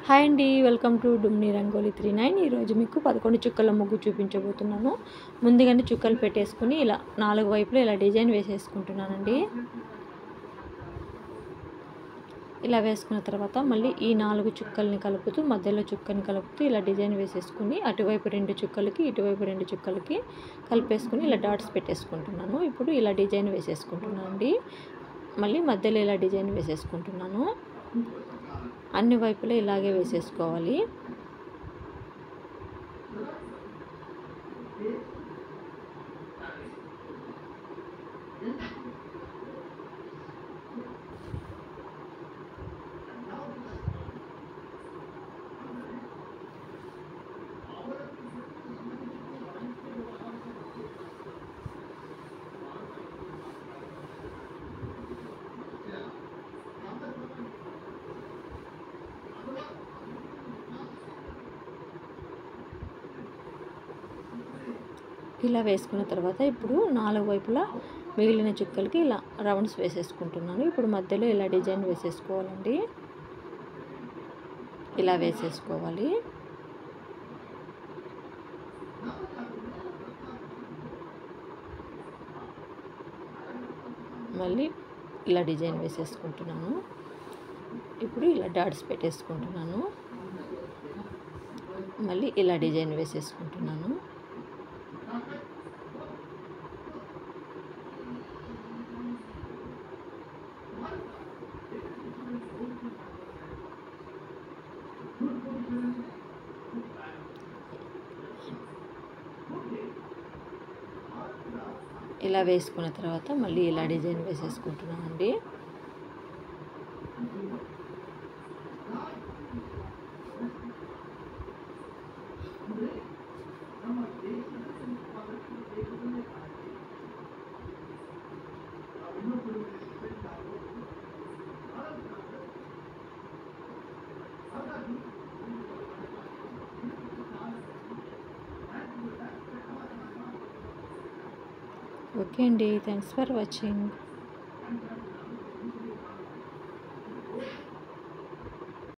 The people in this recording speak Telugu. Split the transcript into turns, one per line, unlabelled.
హాయ్ అండి, వెల్కమ్ టు డుమ్ని రంగోలి 39. ఈరోజు మీకు 11 చుక్కల ముగ్గు చూపించబోతున్నాను. ముందుగానే చుక్కలు పెట్టేసుకుని ఇలా 4 వైపులు ఇలా డిజైన్ వేసేసుకుంటున్నానండి. ఇలా వేసుకున్న తర్వాత మళ్ళీ ఈ 4 చుక్కల్ని కలుపుతూ మధ్యలో చుక్కని కలుపుతూ ఇలా డిజైన్ వేసేసుకుని అటువైపు 2 చుక్కలకి ఇటువైపు 2 చుక్కలకి కలిపేసుకుని ఇలా డాట్స్ పెట్టేసుకుంటున్నాను. ఇప్పుడు ఇలా డిజైన్ వేసేసుకుంటున్నాను అండి. మళ్ళీ మధ్యలో ఇలా డిజైన్ వేసేసుకుంటున్నాను. అన్ని వైపులా ఇలాగే వేసేసుకోవాలి. ఇలా వేసుకున్న తర్వాత ఇప్పుడు 4 వైపులా మిగిలిన చుక్కలకి ఇలా రౌండ్స్ వేసేసుకుంటున్నాను. ఇప్పుడు మధ్యలో ఇలా డిజైన్ వేసేసుకోవాలండి. ఇలా వేసేసుకోవాలి. మళ్ళీ ఇలా డిజైన్ వేసేసుకుంటున్నాను. ఇప్పుడు ఇలా డాట్స్ పెట్టేసుకుంటున్నాను. మళ్ళీ ఇలా డిజైన్ వేసేసుకుంటున్నాను. ఇలా వేసుకున్న తర్వాత మళ్ళీ ఇలా డిజైన్ వేసేసుకుంటున్నానండి. ఓకే అండి, థ్యాంక్స్ ఫర్ వాచింగ్.